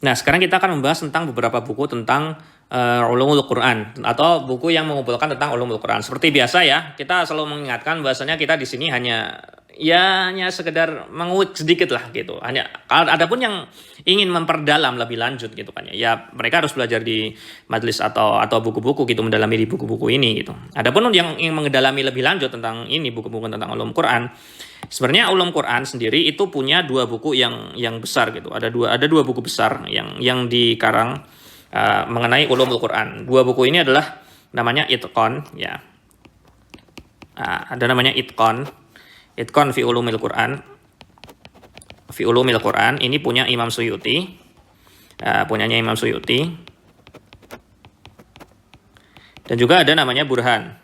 Nah, sekarang kita akan membahas tentang beberapa buku tentang ulumul Quran atau buku yang mengumpulkan tentang ulumul Quran. Seperti biasa ya, kita selalu mengingatkan bahwasanya kita di sini hanya sekedar mengulik sedikit lah gitu. Hanya kalau ada pun yang ingin memperdalam lebih lanjut gitu kan ya. Ya mereka harus belajar di majelis atau buku-buku gitu, mendalami di buku-buku ini gitu. Adapun yang ingin mendalami lebih lanjut tentang ini buku-buku tentang ulum Quran, sebenarnya ulum Quran sendiri itu punya dua buku yang besar gitu. Ada dua buku besar yang dikarang mengenai ulumul Quran. Dua buku ini adalah namanya Itqan ya. Ada namanya Itqan fi ulumil Quran. Fi ulumil Quran ini punya Imam Suyuti. Punyanya Imam Suyuti. Dan juga ada namanya Burhan.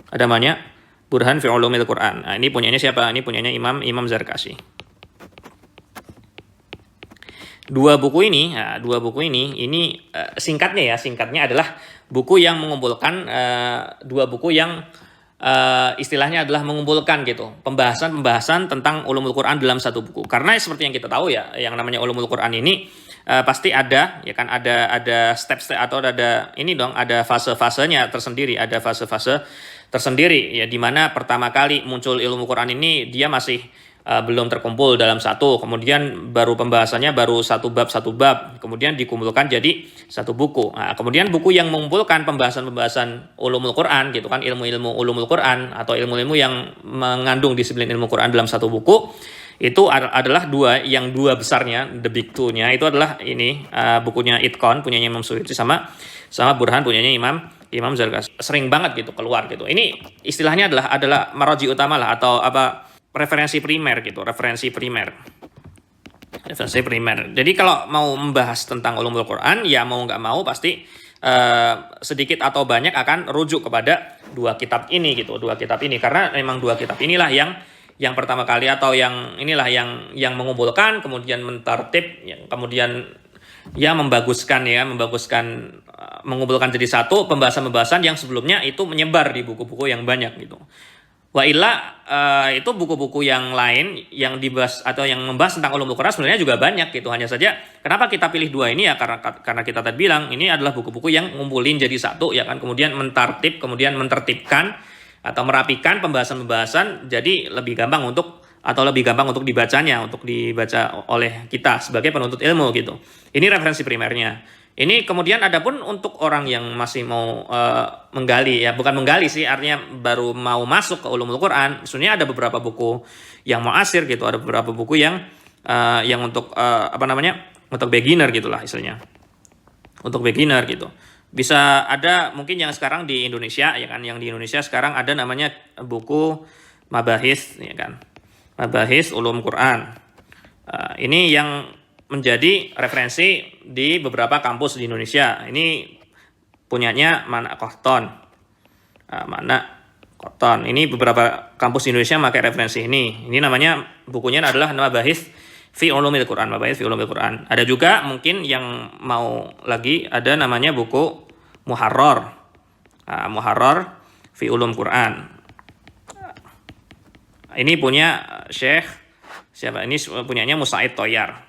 Ada namanya Burhan fi ulumil Quran. Nah, ini punyanya siapa? Ini punyanya Imam Zarkashi. Dua buku ini singkatnya adalah buku yang mengumpulkan dua buku yang istilahnya adalah mengumpulkan gitu pembahasan tentang ulumul Quran dalam satu buku. Karena seperti yang kita tahu ya, yang namanya ulumul Quran ini pasti ada ya kan, ada step-step atau ada fase-fasenya tersendiri, ada fase-fase tersendiri ya, di mana pertama kali muncul ilmu Quran ini dia masih belum terkumpul dalam satu, kemudian baru pembahasannya baru satu bab, kemudian dikumpulkan jadi satu buku. Nah, kemudian buku yang mengumpulkan pembahasan ulumul Quran gitu kan, ilmu-ilmu ulumul Quran atau ilmu-ilmu yang mengandung disiplin ilmu Quran dalam satu buku, itu adalah dua besarnya, the big two-nya itu adalah ini bukunya Itqan punyanya Imam Suyuti sama Burhan punyanya Imam Zarkashi. Sering banget gitu keluar gitu. Ini istilahnya adalah maraji utama lah, atau apa, referensi primer gitu, referensi primer. Jadi kalau mau membahas tentang ulumul Quran, ya mau nggak mau pasti sedikit atau banyak akan rujuk kepada dua kitab ini gitu, karena memang dua kitab inilah yang pertama kali atau yang yang mengumpulkan, kemudian mentertib, kemudian ya membaguskan, mengumpulkan jadi satu pembahasan yang sebelumnya itu menyebar di buku-buku yang banyak gitu. Wa illa itu buku-buku yang lain yang dibahas atau yang membahas tentang ulumul Quran sebenarnya juga banyak gitu. Hanya saja kenapa kita pilih dua ini ya, karena kita tadi bilang ini adalah buku-buku yang ngumpulin jadi satu ya kan, kemudian mentertibkan atau merapikan pembahasan-pembahasan jadi lebih gampang untuk dibaca oleh kita sebagai penuntut ilmu gitu. Ini referensi primernya. Ini kemudian ada pun untuk orang yang masih mau menggali, ya bukan menggali sih, artinya baru mau masuk ke ulumul Quran. Sebenarnya ada beberapa buku yang muasir gitu, ada beberapa buku yang untuk untuk beginner gitulah istilahnya. Untuk beginner gitu. Bisa ada mungkin yang sekarang di Indonesia ya kan, yang di Indonesia sekarang ada namanya buku Mabahis ya kan. Mabahis Ulum Quran. Ini yang menjadi referensi di beberapa kampus di Indonesia. Ini punyanya Mana Kohton. Ini beberapa kampus di Indonesia pakai referensi ini. Ini namanya bukunya adalah Mabahis fi Ulumil Quran. Ada juga mungkin yang mau lagi ada namanya buku Muharrar. Muharrar fi Ulum Quran. Ini punya Syekh siapa? Ini punyanya Musaid Toyar.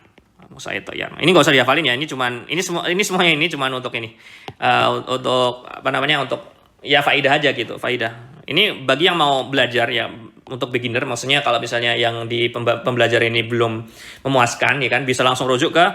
Ini nggak usah dihafalin ya. Ini semuanya cuman untuk ini. Untuk untuk ya faidah aja gitu, faidah. Ini bagi yang mau belajar ya, untuk beginner, maksudnya kalau misalnya yang di pembelajaran ini belum memuaskan ya kan, bisa langsung rujuk ke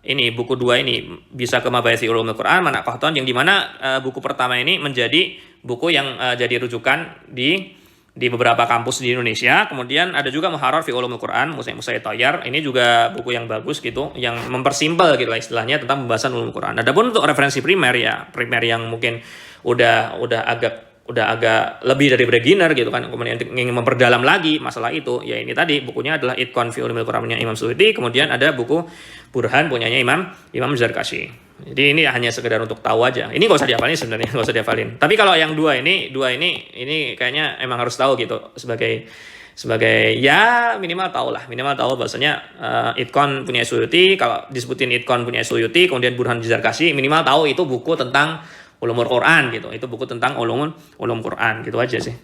ini buku dua ini, bisa ke Mabahis Ulumul Quran Mana Kohton, yang dimana buku pertama ini menjadi buku yang jadi rujukan di beberapa kampus di Indonesia. Kemudian ada juga Muharrar fi Ulumul Quran Musaid Toyar. Ini juga buku yang bagus gitu, yang mempersimpel gitu lah istilahnya tentang pembahasan ulumul Quran. Adapun untuk referensi primer yang mungkin udah agak lebih dari beginner gitu kan, kemudian ingin memperdalam lagi masalah itu, ya ini tadi bukunya adalah Itqan fi Ulumil Quran punya Imam Suyuti, kemudian ada buku Burhan punyanya Imam Zarkashi. Jadi ini hanya sekedar untuk tahu aja. Ini nggak usah dihafalin sebenarnya, nggak usah dihafalin. Tapi kalau yang dua ini kayaknya emang harus tahu gitu, sebagai ya minimal tahu bahwasanya Itqan punya Suyuti. Kalau disebutin Itqan punya Suyuti, kemudian Burhan Zarkashi, minimal tahu itu buku tentang ulumul Quran gitu. Itu buku tentang ulum Quran gitu aja sih.